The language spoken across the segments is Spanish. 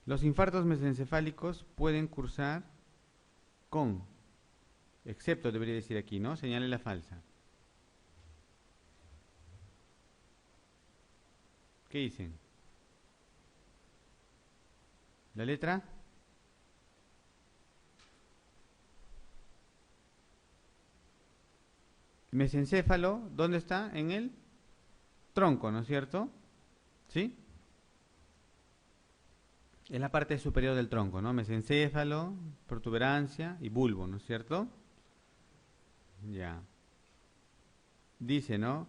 Los infartos mesencefálicos pueden cursar con, excepto debería decir aquí, ¿no? Señale la falsa. ¿Qué dicen? La letra mesencéfalo, ¿dónde está? En el tronco, ¿no es cierto? ¿Sí? Es la parte superior del tronco, ¿no? Mesencéfalo, protuberancia y bulbo, ¿no es cierto? Ya. Dice, ¿no?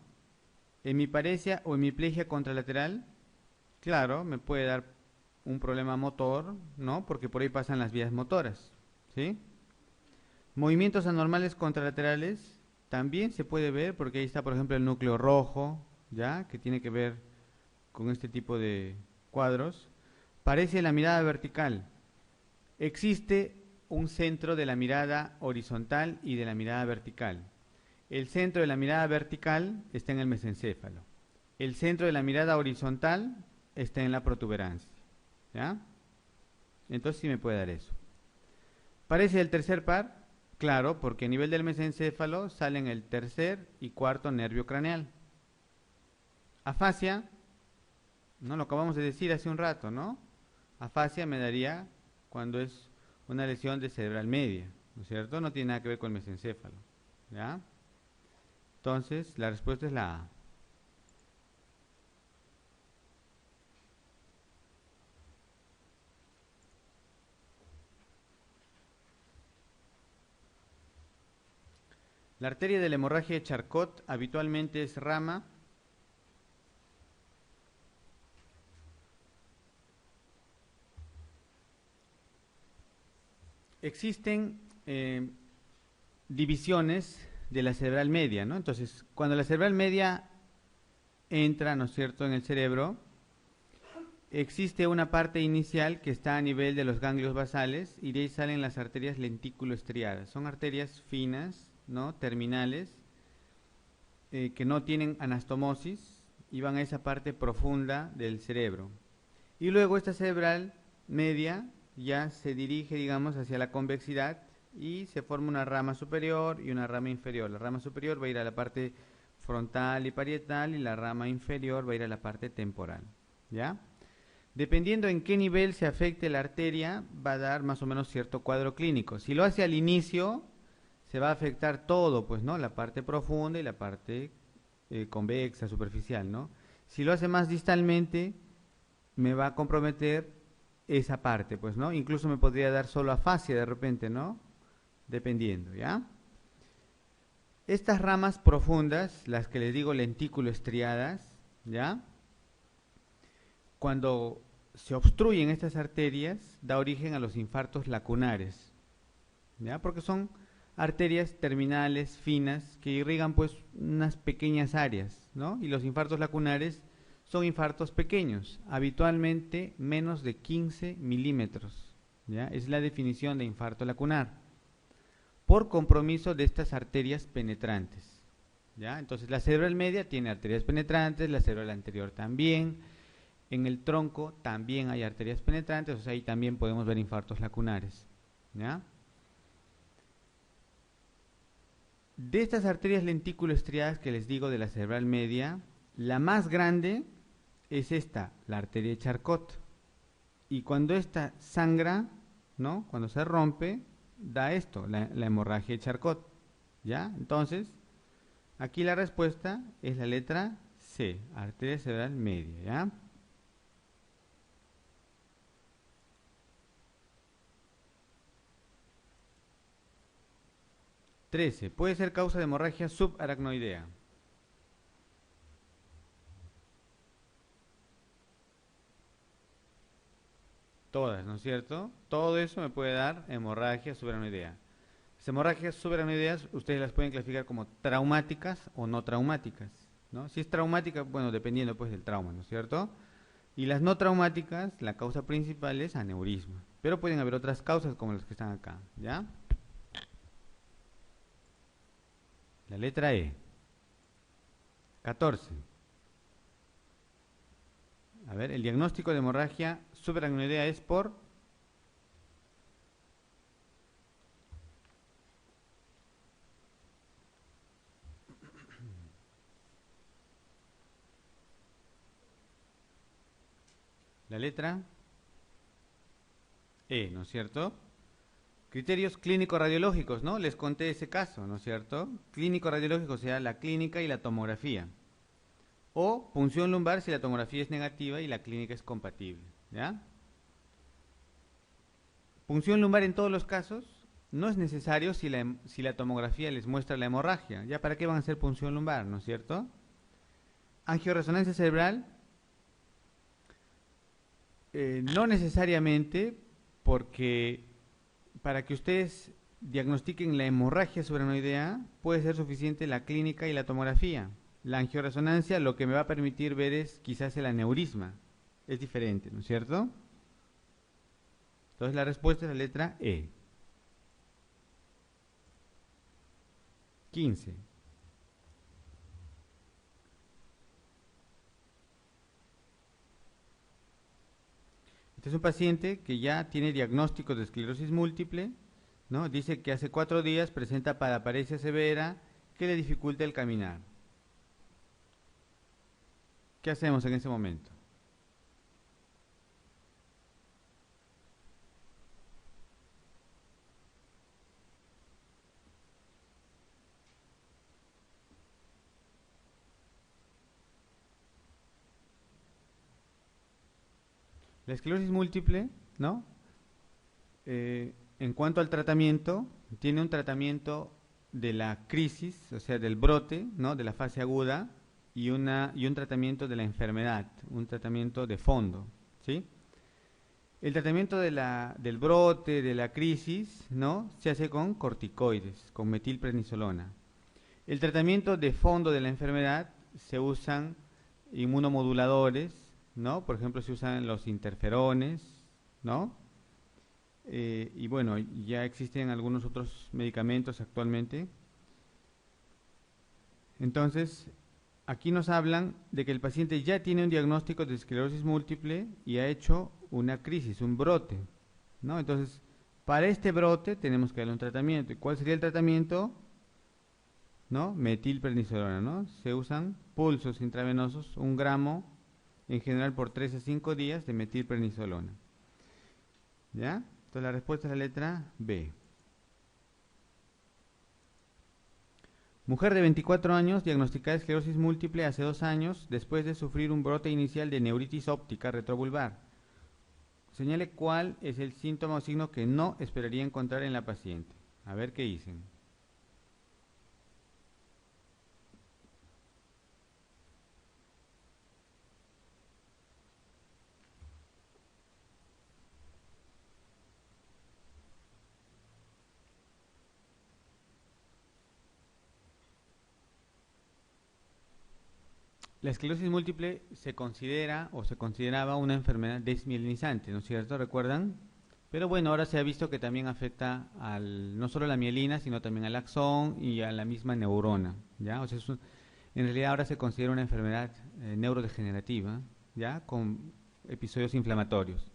Hemiparesia o hemiplegia contralateral, claro, me puede dar un problema motor, ¿no? Porque por ahí pasan las vías motoras, ¿sí? Movimientos anormales contralaterales también se puede ver porque ahí está, por ejemplo, el núcleo rojo, ¿ya? Que tiene que ver con este tipo de cuadros. Parece la mirada vertical. Existe un centro de la mirada horizontal y de la mirada vertical. El centro de la mirada vertical está en el mesencéfalo. El centro de la mirada horizontal está en la protuberancia. ¿Ya? Entonces sí me puede dar eso. Parece el tercer par, claro, porque a nivel del mesencéfalo salen el tercer y cuarto nervio craneal. Afasia, no lo acabamos de decir hace un rato, ¿no? Afasia me daría cuando es una lesión de cerebral media, ¿no es cierto? No tiene nada que ver con el mesencéfalo, ¿ya? Entonces, la respuesta es la A. La arteria de la hemorragia de Charcot habitualmente es rama. Existen divisiones de la cerebral media, ¿no? Entonces, cuando la cerebral media entra, ¿no es cierto?, en el cerebro, existe una parte inicial que está a nivel de los ganglios basales y de ahí salen las arterias lentículo-estriadas. Son arterias finas, ¿no?, terminales, que no tienen anastomosis y van a esa parte profunda del cerebro. Y luego esta cerebral media ya se dirige, digamos, hacia la convexidad y se forma una rama superior y una rama inferior. La rama superior va a ir a la parte frontal y parietal y la rama inferior va a ir a la parte temporal. ¿Ya? Dependiendo en qué nivel se afecte la arteria, va a dar más o menos cierto cuadro clínico. Si lo hace al inicio, se va a afectar todo, pues, ¿no? La parte profunda y la parte convexa, superficial, ¿no? Si lo hace más distalmente, me va a comprometer esa parte, pues, ¿no? Incluso me podría dar solo afasia de repente, ¿no? Dependiendo, ¿ya? Estas ramas profundas, las que les digo lentículo estriadas, ¿ya? Cuando se obstruyen estas arterias, da origen a los infartos lacunares, ¿ya? Porque son arterias terminales finas que irrigan pues unas pequeñas áreas, ¿no? Y los infartos lacunares son infartos pequeños, habitualmente menos de 15 milímetros, ¿ya? Es la definición de infarto lacunar, por compromiso de estas arterias penetrantes, ¿ya? Entonces la cerebral media tiene arterias penetrantes, la cerebral anterior también, en el tronco también hay arterias penetrantes, o sea, ahí también podemos ver infartos lacunares, ¿ya? De estas arterias lentículo-estriadas que les digo de la cerebral media, la más grande es esta, la arteria de Charcot. Y cuando esta sangra, ¿no? Cuando se rompe, da esto, la hemorragia de Charcot. ¿Ya? Entonces, aquí la respuesta es la letra C, arteria cerebral media, ¿ya? 13. Puede ser causa de hemorragia subaracnoidea. Todas, ¿no es cierto? Todo eso me puede dar hemorragia subaracnoidea. Las hemorragias subaracnoideas ustedes las pueden clasificar como traumáticas o no traumáticas, ¿no? Si es traumática, bueno, dependiendo pues del trauma, ¿no es cierto? Y las no traumáticas, la causa principal es aneurisma. Pero pueden haber otras causas como las que están acá, ¿ya? La letra E. 14. A ver, el diagnóstico de hemorragia subaracnoidea es por la letra E, ¿no es cierto? Criterios clínico-radiológicos, ¿no? Les conté ese caso, ¿no es cierto? Clínico-radiológico, o sea, la clínica y la tomografía. O punción lumbar si la tomografía es negativa y la clínica es compatible, ¿ya? Punción lumbar en todos los casos no es necesario si la tomografía les muestra la hemorragia. ¿Ya para qué van a hacer punción lumbar, no es cierto? Angioresonancia cerebral, no necesariamente, porque para que ustedes diagnostiquen la hemorragia subaracnoidea puede ser suficiente la clínica y la tomografía. La angioresonancia lo que me va a permitir ver es quizás el aneurisma. Es diferente, ¿no es cierto? Entonces la respuesta es la letra E. 15. Este es un paciente que ya tiene diagnóstico de esclerosis múltiple, ¿no? Dice que hace 4 días presenta paraparesia severa que le dificulta el caminar. ¿Qué hacemos en ese momento? La esclerosis múltiple, ¿no? En cuanto al tratamiento, tiene un tratamiento de la crisis, o sea, del brote, ¿no? De la fase aguda, y un tratamiento de la enfermedad, un tratamiento de fondo, ¿sí? El tratamiento del brote, de la crisis, ¿no? Se hace con corticoides, con metilprednisolona. El tratamiento de fondo de la enfermedad se usan inmunomoduladores, ¿no? Por ejemplo, se usan los interferones, ¿no? Y bueno, ya existen algunos otros medicamentos actualmente. Entonces, aquí nos hablan de que el paciente ya tiene un diagnóstico de esclerosis múltiple y ha hecho una crisis, un brote, ¿no? Entonces, para este brote tenemos que darle un tratamiento. ¿Y cuál sería el tratamiento? ¿No? Metilprednisolona, ¿no? Se usan pulsos intravenosos, 1 gramo, en general por 3 a 5 días de metilprednisolona. ¿Ya? Entonces la respuesta es la letra B. Mujer de 24 años, diagnosticada de esclerosis múltiple hace 2 años, después de sufrir un brote inicial de neuritis óptica retrovulvar. Señale cuál es el síntoma o signo que no esperaría encontrar en la paciente. A ver qué dicen. La esclerosis múltiple se considera o se consideraba una enfermedad desmielinizante, ¿no es cierto? ¿Recuerdan? Pero bueno, ahora se ha visto que también afecta no solo a la mielina, sino también al axón y a la misma neurona, ¿ya? O sea, en realidad ahora se considera una enfermedad neurodegenerativa, ¿ya? Con episodios inflamatorios.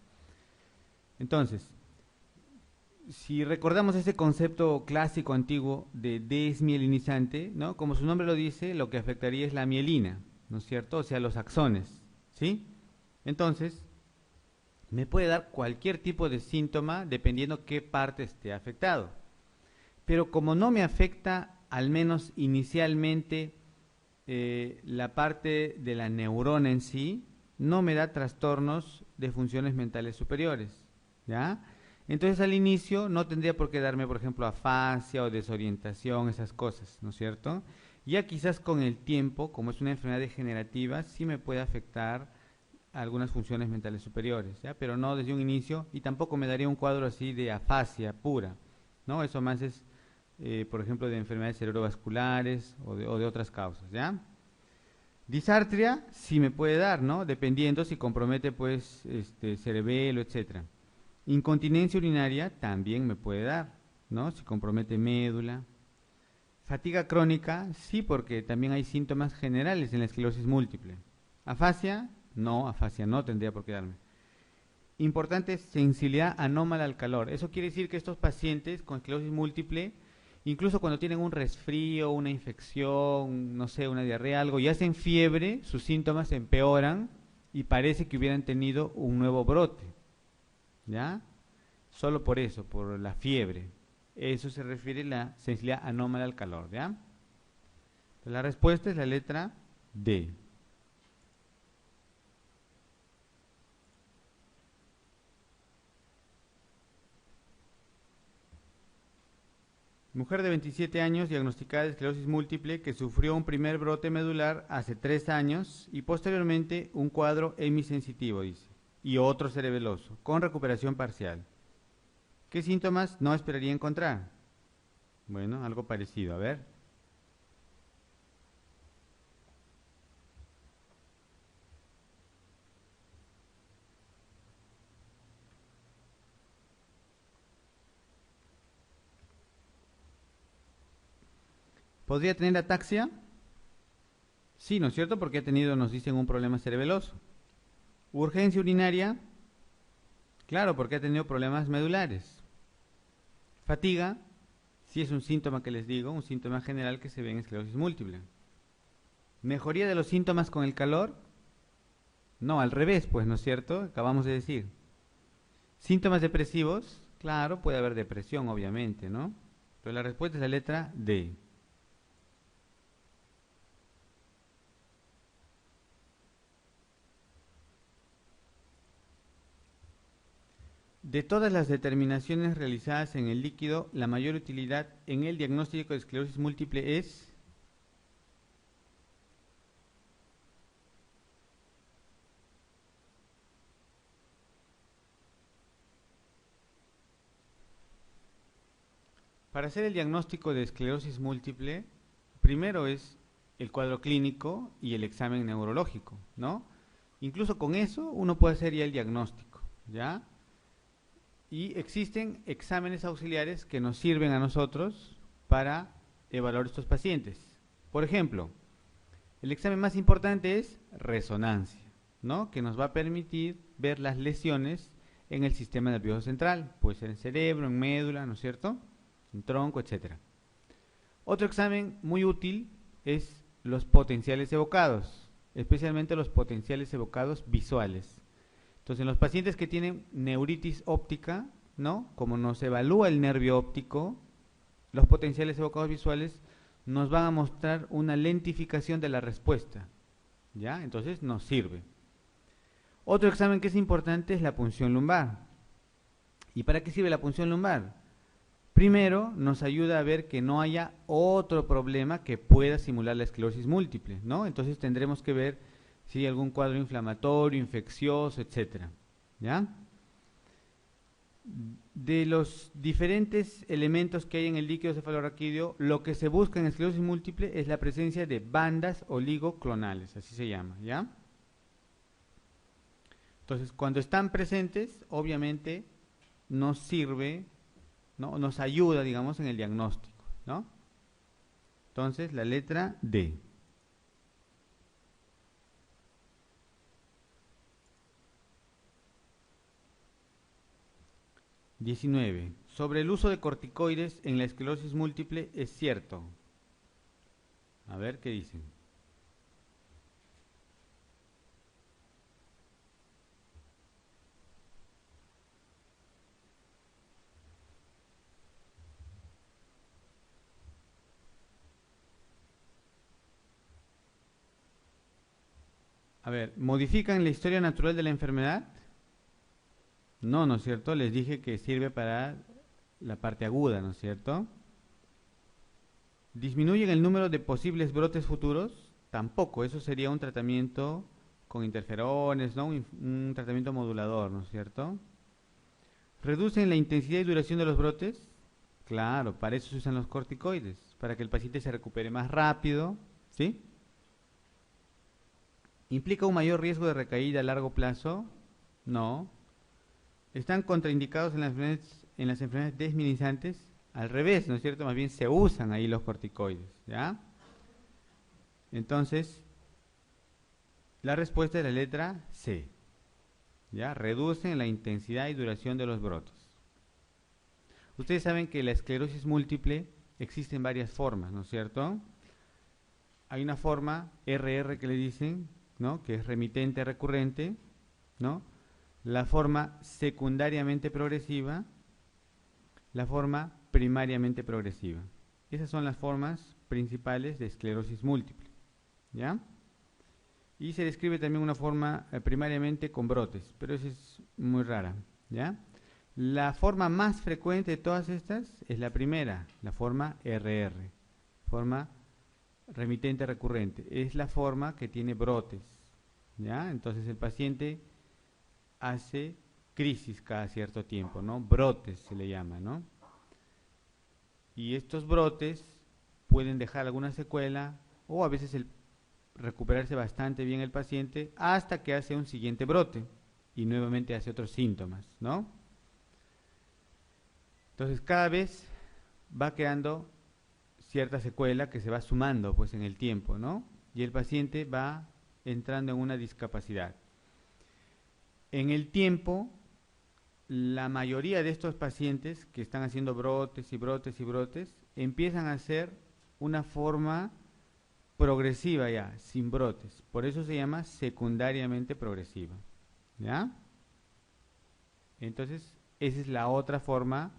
Entonces, si recordamos ese concepto clásico antiguo de desmielinizante, ¿no? Como su nombre lo dice, lo que afectaría es la mielina, ¿no es cierto? O sea, los axones, ¿sí? Entonces, me puede dar cualquier tipo de síntoma dependiendo qué parte esté afectado. Pero como no me afecta, al menos inicialmente, la parte de la neurona en sí, no me da trastornos de funciones mentales superiores, ¿ya? Entonces al inicio no tendría por qué darme, por ejemplo, afasia o desorientación, esas cosas, ¿no es cierto? Ya quizás con el tiempo, como es una enfermedad degenerativa, sí me puede afectar algunas funciones mentales superiores, ¿ya? Pero no desde un inicio, y tampoco me daría un cuadro así de afasia pura, ¿no? Eso más es, por ejemplo, de enfermedades cerebrovasculares o de otras causas, ¿ya? Disartria sí me puede dar, ¿no? Dependiendo si compromete, pues, cerebelo, etcétera. Incontinencia urinaria también me puede dar, ¿no? Si compromete médula. Fatiga crónica, sí, porque también hay síntomas generales en la esclerosis múltiple. Afasia, No, afasia no tendría por qué darme. Importante es sensibilidad anómala al calor. Eso quiere decir que estos pacientes con esclerosis múltiple, incluso cuando tienen un resfrío, una infección, no sé, una diarrea, algo, y hacen fiebre, sus síntomas empeoran y parece que hubieran tenido un nuevo brote. ¿Ya? Solo por eso, por la fiebre. Eso se refiere a la sensibilidad anómala al calor. ¿Ya? La respuesta es la letra D. Mujer de 27 años diagnosticada de esclerosis múltiple que sufrió un primer brote medular hace 3 años y posteriormente un cuadro hemisensitivo, dice, y otro cerebeloso, con recuperación parcial. ¿Qué síntomas no esperaría encontrar? Bueno, algo parecido, a ver. ¿Podría tener ataxia? Sí, ¿no es cierto? Porque ha tenido, nos dicen, un problema cerebeloso. ¿Urgencia urinaria? Claro, porque ha tenido problemas medulares. ¿Fatiga? Sí, es un síntoma que les digo, un síntoma general que se ve en esclerosis múltiple. ¿Mejoría de los síntomas con el calor? No, al revés, pues, ¿no es cierto? Acabamos de decir. ¿Síntomas depresivos? Claro, puede haber depresión, obviamente, ¿no? Pero la respuesta es la letra D. De todas las determinaciones realizadas en el líquido, la mayor utilidad en el diagnóstico de esclerosis múltiple es... Para hacer el diagnóstico de esclerosis múltiple, primero es el cuadro clínico y el examen neurológico, ¿no? Incluso con eso uno puede hacer ya el diagnóstico, ¿ya? Y existen exámenes auxiliares que nos sirven a nosotros para evaluar estos pacientes. Por ejemplo, el examen más importante es resonancia, ¿no? Que nos va a permitir ver las lesiones en el sistema nervioso central, puede ser en cerebro, en médula, ¿no es cierto?, en tronco, etcétera. Otro examen muy útil es los potenciales evocados, especialmente los potenciales evocados visuales. Entonces, en los pacientes que tienen neuritis óptica, ¿no? Como nos evalúa el nervio óptico, los potenciales evocados visuales nos van a mostrar una lentificación de la respuesta, ¿ya? Entonces, nos sirve. Otro examen que es importante es la punción lumbar. ¿Y para qué sirve la punción lumbar? Primero, nos ayuda a ver que no haya otro problema que pueda simular la esclerosis múltiple, ¿no? Entonces tendremos que ver si hay algún cuadro inflamatorio, infeccioso, etcétera, ¿ya? De los diferentes elementos que hay en el líquido cefalorraquídeo, lo que se busca en esclerosis múltiple es la presencia de bandas oligoclonales, así se llama, ¿ya? Entonces, cuando están presentes, obviamente nos sirve, ¿no? Nos ayuda, digamos, en el diagnóstico, ¿no? Entonces, la letra D. (19) Sobre el uso de corticoides en la esclerosis múltiple es cierto. A ver qué dicen. A ver, ¿modifican la historia natural de la enfermedad? No, ¿no es cierto? Les dije que sirve para la parte aguda, ¿no es cierto? ¿Disminuyen el número de posibles brotes futuros? Tampoco, eso sería un tratamiento con interferones, ¿no? Un tratamiento modulador, ¿no es cierto? ¿Reducen la intensidad y duración de los brotes? Claro, para eso se usan los corticoides, para que el paciente se recupere más rápido, ¿sí? ¿Implica un mayor riesgo de recaída a largo plazo? No. ¿Están contraindicados en las enfermedades desminimizantes? Al revés, ¿no es cierto? Más bien se usan ahí los corticoides, ¿ya? Entonces, La respuesta es la letra C. ¿Ya? Reducen la intensidad y duración de los brotes. Ustedes saben que la esclerosis múltiple existe en varias formas, ¿no es cierto? Hay una forma RR que le dicen, ¿no? Que es remitente recurrente, ¿no? La forma secundariamente progresiva, la forma primariamente progresiva. Esas son las formas principales de esclerosis múltiple, ¿ya? Y se describe también una forma primariamente con brotes, pero esa es muy rara, ¿ya? La forma más frecuente de todas estas es la primera, la forma RR, forma remitente recurrente. Es la forma que tiene brotes, ¿ya? Entonces el paciente hace crisis cada cierto tiempo, ¿no? Brotes se le llama, ¿no? Y estos brotes pueden dejar alguna secuela o a veces recuperarse bastante bien el paciente hasta que hace un siguiente brote y nuevamente hace otros síntomas, ¿no? Entonces cada vez va quedando cierta secuela que se va sumando pues en el tiempo, ¿no? Y el paciente va entrando en una discapacidad. En el tiempo, la mayoría de estos pacientes que están haciendo brotes y brotes y brotes empiezan a hacer una forma progresiva ya, sin brotes. Por eso se llama secundariamente progresiva, ¿ya? Entonces, esa es la otra forma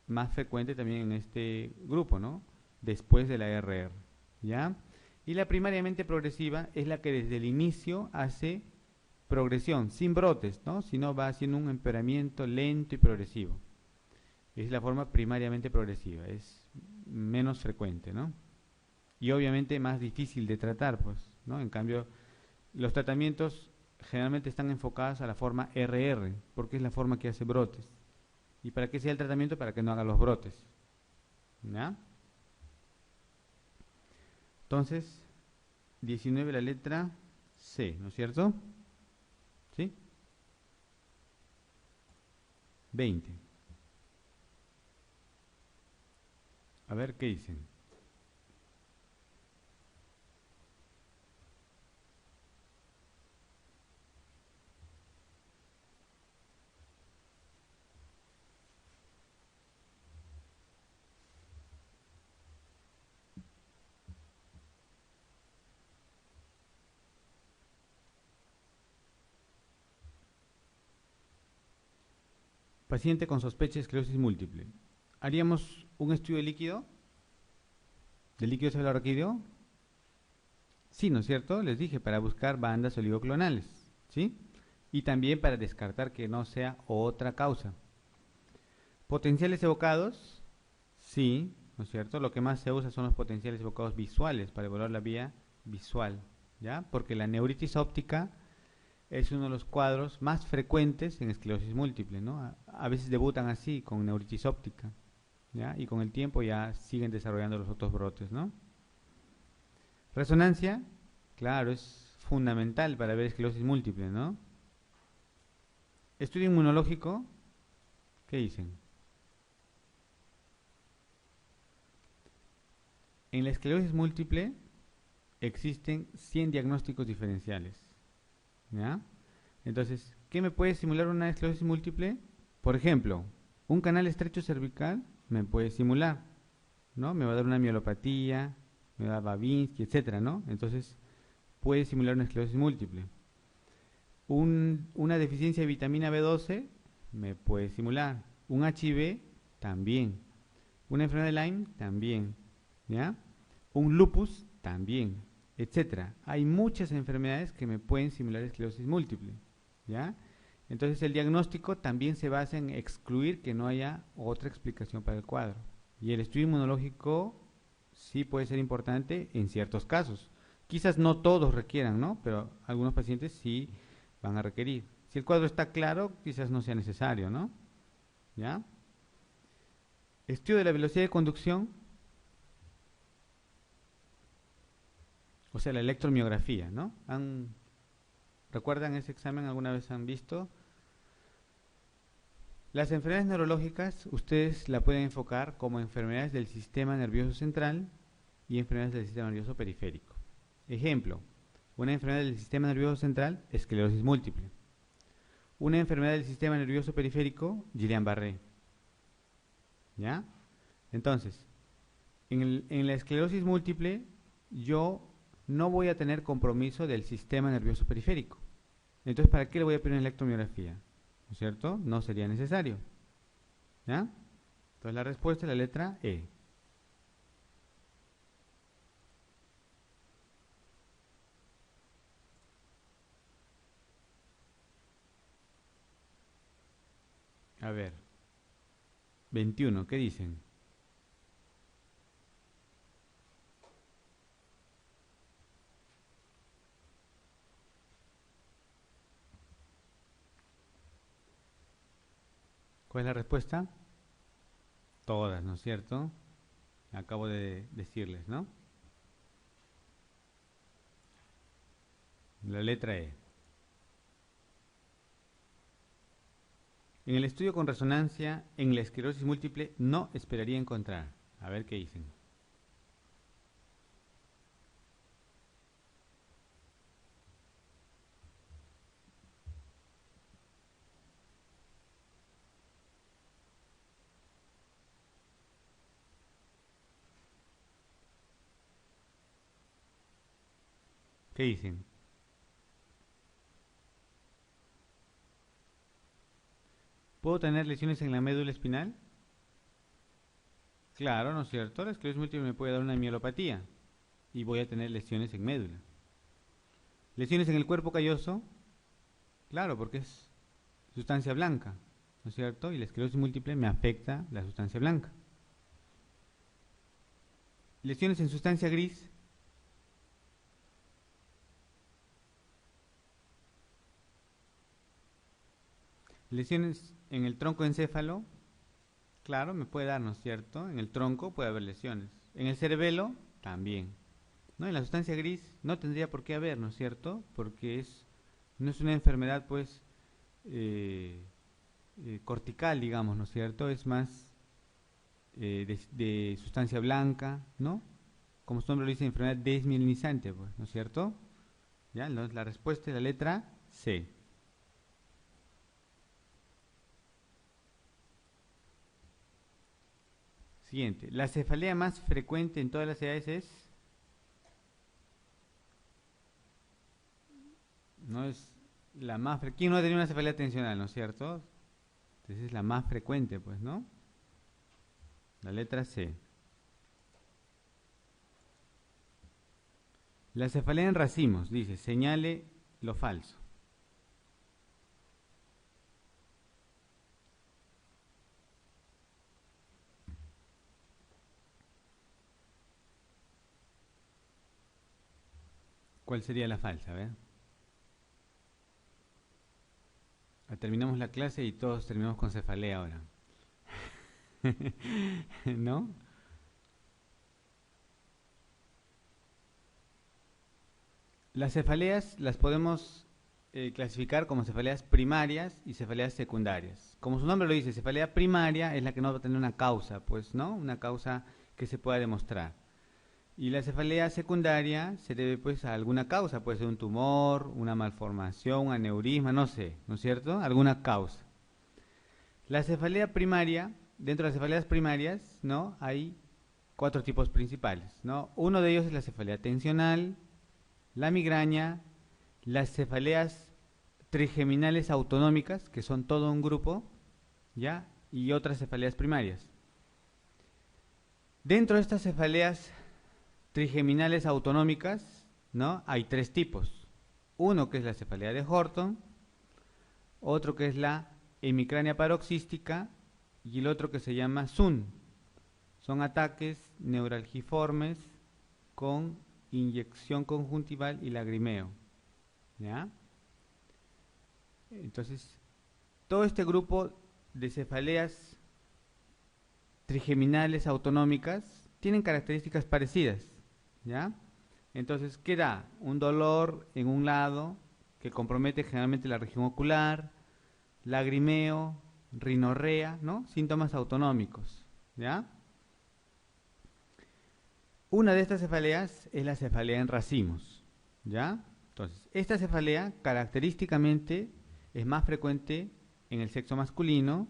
más frecuente también en este grupo, ¿no? Después de la RR, ¿ya? Y la primariamente progresiva es la que desde el inicio hace progresión, sin brotes, ¿no? Sino va haciendo un empeoramiento lento y progresivo. Es la forma primariamente progresiva, es menos frecuente, ¿no? Y obviamente más difícil de tratar, pues, ¿no? En cambio, los tratamientos generalmente están enfocados a la forma RR, porque es la forma que hace brotes. ¿Y para qué sea el tratamiento? Para que no haga los brotes, ¿ya? Entonces, 19 la letra C, ¿no es cierto? ¿Sí? 20. A ver qué dicen. Paciente con sospecha de esclerosis múltiple. ¿Haríamos un estudio de líquido? ¿De líquido cefalorraquídeo? Sí, ¿no es cierto? Les dije, para buscar bandas oligoclonales, ¿sí? Y también para descartar que no sea otra causa. ¿Potenciales evocados? Sí, ¿no es cierto? Lo que más se usa son los potenciales evocados visuales para evaluar la vía visual, ¿ya? Porque la neuritis óptica es uno de los cuadros más frecuentes en esclerosis múltiple, ¿no? A veces debutan así, con neuritis óptica, ¿ya? Y con el tiempo ya siguen desarrollando los otros brotes, ¿no? Resonancia, claro, es fundamental para ver esclerosis múltiple, ¿no? Estudio inmunológico, ¿qué dicen? En la esclerosis múltiple existen 100 diagnósticos diferenciales, ¿ya? Entonces, ¿qué me puede simular una esclerosis múltiple? Por ejemplo, un canal estrecho cervical me puede simular, ¿no? Me va a dar una mielopatía, me da Babinski, etcétera, ¿no? Entonces, puede simular una esclerosis múltiple. Una deficiencia de vitamina B12 me puede simular. Un HIV también. Una enfermedad de Lyme también, ¿ya? Un lupus también, etcétera. Hay muchas enfermedades que me pueden simular esclerosis múltiple, ¿ya? Entonces el diagnóstico también se basa en excluir que no haya otra explicación para el cuadro. Y el estudio inmunológico sí puede ser importante en ciertos casos. Quizás no todos requieran, ¿no? Pero algunos pacientes sí van a requerir. Si el cuadro está claro, quizás no sea necesario, ¿no? ¿Ya? Estudio de la velocidad de conducción, o sea, la electromiografía, ¿no? ¿Recuerdan ese examen? ¿Alguna vez han visto? Las enfermedades neurológicas, ustedes la pueden enfocar como enfermedades del sistema nervioso central y enfermedades del sistema nervioso periférico. Ejemplo, Una enfermedad del sistema nervioso central, esclerosis múltiple. Una enfermedad del sistema nervioso periférico, Guillain-Barré. ¿Ya? Entonces, en la esclerosis múltiple, yo no voy a tener compromiso del sistema nervioso periférico. Entonces, ¿para qué le voy a pedir una electromiografía? ¿No es cierto? No sería necesario. ¿Ya? Entonces, la respuesta es la letra E. A ver, 21, ¿qué dicen? ¿Cuál es la respuesta? Todas, ¿no es cierto? Acabo de decirles, ¿no? La letra E. En el estudio con resonancia, en la esclerosis múltiple, no esperaría encontrar. A ver qué dicen. ¿Qué dicen? ¿Puedo tener lesiones en la médula espinal? Claro, ¿no es cierto? La esclerosis múltiple me puede dar una mielopatía y voy a tener lesiones en médula. ¿Lesiones en el cuerpo calloso? Claro, porque es sustancia blanca, ¿no es cierto? Y la esclerosis múltiple me afecta la sustancia blanca. ¿Lesiones en sustancia gris? ¿Lesiones en el tronco encéfalo? Claro, me puede dar, ¿no es cierto? En el tronco puede haber lesiones. En el cerebelo, también. ¿No? En la sustancia gris no tendría por qué haber, ¿no es cierto? Porque no es una enfermedad, pues, cortical, digamos, ¿no es cierto? Es más de sustancia blanca, ¿no? Como su nombre lo dice, enfermedad desmielinizante, pues, ¿no es cierto? ¿Ya? Entonces la respuesta es la letra C. Siguiente. La cefalea más frecuente en todas las edades es... No es la más frecuente. ¿Quién no ha tenido una cefalea tensional, no es cierto? Entonces es la más frecuente, pues, ¿no? La letra C. La cefalea en racimos, dice, señale lo falso. ¿Cuál sería la falsa? A ver. Terminamos la clase y todos terminamos con cefalea ahora. ¿No? Las cefaleas las podemos clasificar como cefaleas primarias y cefaleas secundarias. Como su nombre lo dice, cefalea primaria es la que no va a tener una causa, pues, ¿no? Una causa que se pueda demostrar. Y la cefalea secundaria se debe, pues, a alguna causa, puede ser un tumor, una malformación, un aneurisma, no sé, ¿no es cierto? Alguna causa. La cefalea primaria, dentro de las cefaleas primarias, ¿no? Hay 4 tipos principales, ¿no? Uno de ellos es la cefalea tensional, la migraña, las cefaleas trigeminales autonómicas, que son todo un grupo, ¿ya? Y otras cefaleas primarias. Dentro de estas cefaleas trigeminales autonómicas, ¿no? Hay 3 tipos. Uno que es la cefalea de Horton, otro que es la hemicrania paroxística y el otro que se llama SUN. Son ataques neuralgiformes con inyección conjuntival y lagrimeo. ¿Ya? Entonces, todo este grupo de cefaleas trigeminales autonómicas tienen características parecidas. ¿Ya? Entonces, ¿qué da? Un dolor en un lado que compromete generalmente la región ocular, lagrimeo, rinorrea, ¿no? Síntomas autonómicos. ¿Ya? Una de estas cefaleas es la cefalea en racimos, ¿ya? Entonces, esta cefalea característicamente es más frecuente en el sexo masculino,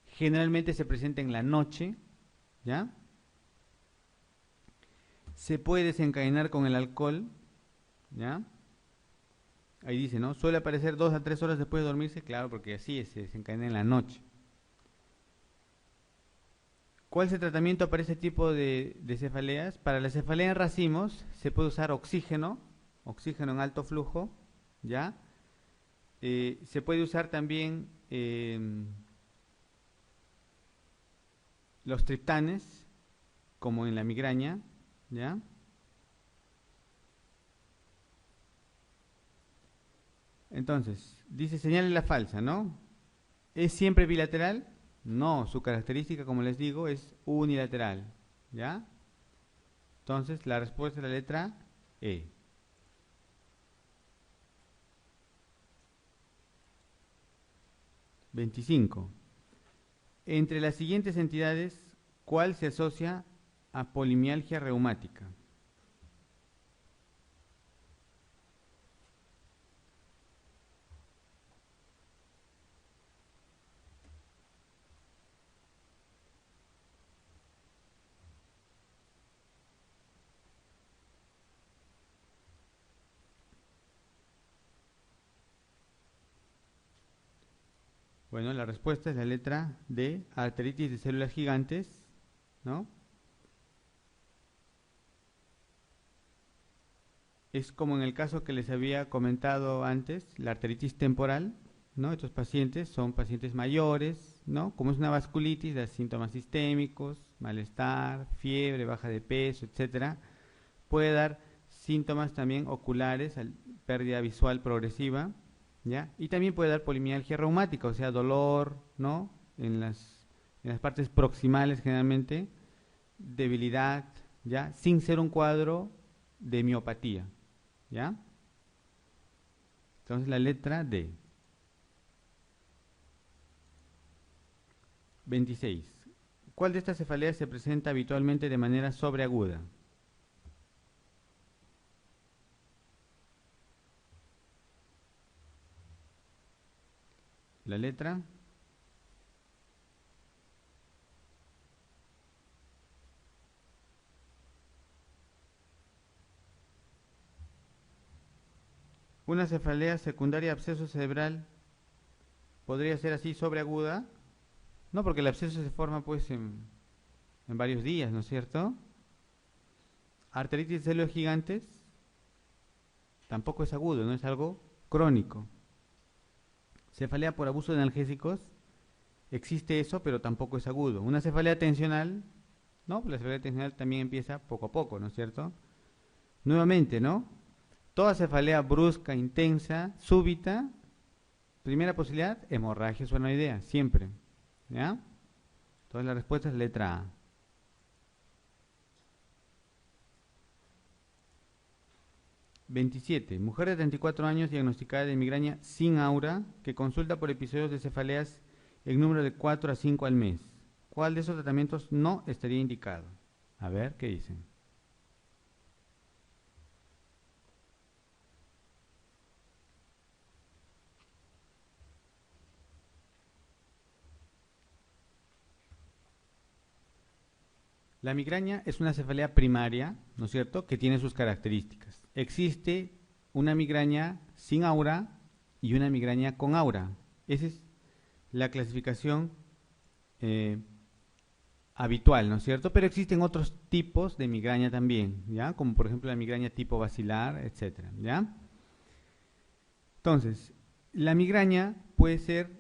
generalmente se presenta en la noche, ¿ya? Se puede desencadenar con el alcohol, ¿ya? Ahí dice, ¿no? Suele aparecer 2 a 3 horas después de dormirse, claro, porque así es, se desencadena en la noche. ¿Cuál es el tratamiento para este tipo de cefaleas? Para la cefalea en racimos se puede usar oxígeno en alto flujo, ¿ya? Se puede usar también los triptanes, como en la migraña, ¿ya? Entonces, dice señale la falsa, ¿no? ¿Es siempre bilateral? No, su característica, como les digo, es unilateral, ¿ya? Entonces, la respuesta es la letra E. (25) Entre las siguientes entidades, ¿cuál se asocia a polimialgia reumática? Bueno, la respuesta es la letra D, arteritis de células gigantes, ¿no? Es como en el caso que les había comentado antes, la arteritis temporal, ¿no? Estos pacientes son pacientes mayores, ¿no? Como es una vasculitis, da síntomas sistémicos, malestar, fiebre, baja de peso, etcétera. Puede dar síntomas también oculares, pérdida visual progresiva, ¿ya? Y también puede dar polimialgia reumática, o sea, dolor, ¿no? En las partes proximales generalmente, debilidad, ¿ya? Sin ser un cuadro de miopatía, ¿ya? Entonces la letra D. 26. ¿Cuál de estas cefaleas se presenta habitualmente de manera sobreaguda? La letra una cefalea secundaria absceso cerebral podría ser así sobreaguda, no, porque el absceso se forma pues en varios días, ¿no es cierto? Arteritis de células gigantes tampoco es agudo, no es algo crónico. Cefalea por abuso de analgésicos, existe eso, pero tampoco es agudo. Una cefalea tensional, ¿no? La cefalea tensional también empieza poco a poco, ¿no es cierto? Nuevamente, ¿no? Toda cefalea brusca, intensa, súbita, primera posibilidad, hemorragia suanoidea, siempre, ¿ya? Entonces la respuesta es letra A. 27. Mujer de 34 años diagnosticada de migraña sin aura que consulta por episodios de cefaleas en número de 4 a 5 al mes. ¿Cuál de esos tratamientos no estaría indicado? A ver, ¿qué dicen? La migraña es una cefalea primaria, ¿no es cierto?, que tiene sus características. Existe una migraña sin aura y una migraña con aura. Esa es la clasificación habitual, ¿no es cierto? Pero existen otros tipos de migraña también, ¿ya? Como por ejemplo la migraña tipo basilar, etcétera, ¿ya? Entonces, la migraña puede ser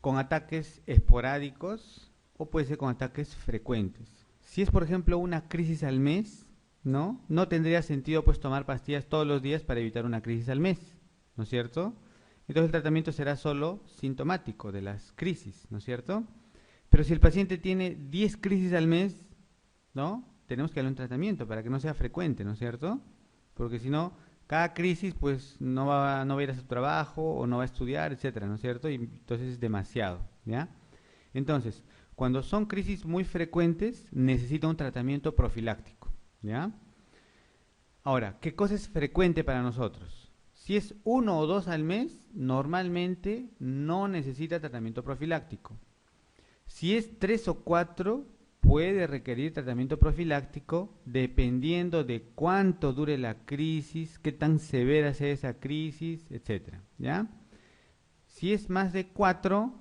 con ataques esporádicos o puede ser con ataques frecuentes. Si es, por ejemplo, una crisis al mes, ¿no? No tendría sentido pues tomar pastillas todos los días para evitar una crisis al mes, ¿no es cierto? Entonces el tratamiento será solo sintomático de las crisis, ¿no es cierto? Pero si el paciente tiene 10 crisis al mes, ¿no? Tenemos que darle un tratamiento para que no sea frecuente, ¿no es cierto? Porque si no, cada crisis pues no va a ir a su trabajo o no va a estudiar, etcétera, ¿no es cierto? Y entonces es demasiado, ¿ya? Entonces, cuando son crisis muy frecuentes, necesita un tratamiento profiláctico, ¿ya? Ahora, ¿qué cosa es frecuente para nosotros? Si es 1 o 2 al mes, normalmente no necesita tratamiento profiláctico. Si es 3 o 4, puede requerir tratamiento profiláctico dependiendo de cuánto dure la crisis, qué tan severa sea esa crisis, etc. ¿Ya? Si es más de 4,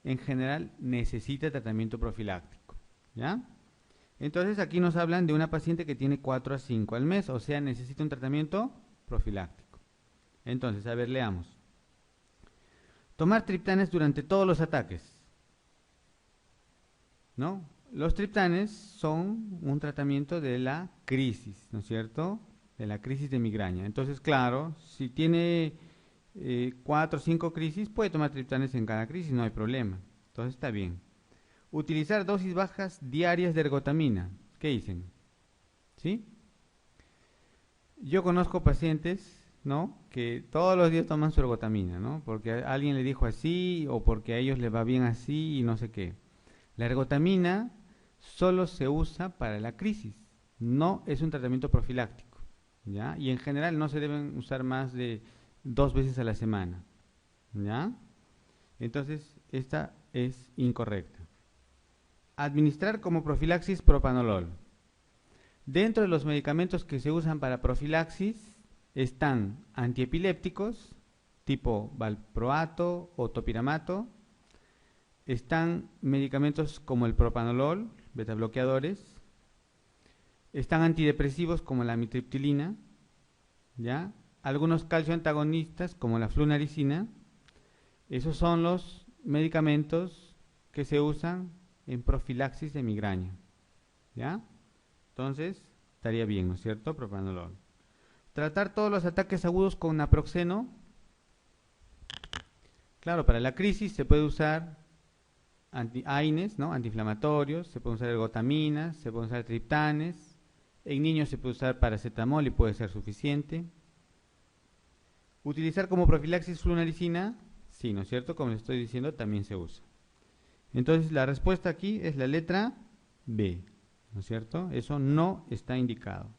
en general necesita tratamiento profiláctico. ¿Ya? Entonces aquí nos hablan de una paciente que tiene 4 a 5 al mes, o sea, necesita un tratamiento profiláctico. Entonces, a ver, leamos. Tomar triptanes durante todos los ataques. ¿No? Los triptanes son un tratamiento de la crisis, ¿no es cierto? De la crisis de migraña. Entonces, claro, si tiene 4 o 5 crisis, puede tomar triptanes en cada crisis, no hay problema. Entonces está bien. Utilizar dosis bajas diarias de ergotamina. ¿Qué dicen? ¿Sí? Yo conozco pacientes, ¿no?, que todos los días toman su ergotamina, ¿no? Porque alguien le dijo así o porque a ellos les va bien así y no sé qué. La ergotamina solo se usa para la crisis, no es un tratamiento profiláctico, ¿ya? Y en general no se deben usar más de 2 veces a la semana, ¿ya? Entonces, esta es incorrecta. Administrar como profilaxis propanolol. Dentro de los medicamentos que se usan para profilaxis están antiepilépticos, tipo valproato o topiramato. Están medicamentos como el propanolol, betabloqueadores. Están antidepresivos como la amitriptilina, ¿ya? Algunos calcio antagonistas como la flunaricina. Esos son los medicamentos que se usan en profilaxis de migraña, ¿ya? Entonces, estaría bien, ¿no es cierto? Propanolol. Tratar todos los ataques agudos con naproxeno. Claro, para la crisis se puede usar AINES, ¿no?, antiinflamatorios, se puede usar ergotaminas, se puede usar triptanes. En niños se puede usar paracetamol y puede ser suficiente. Utilizar como profilaxis flunaricina, sí, ¿no es cierto? Como les estoy diciendo, también se usa. Entonces, la respuesta aquí es la letra B, ¿no es cierto? Eso no está indicado.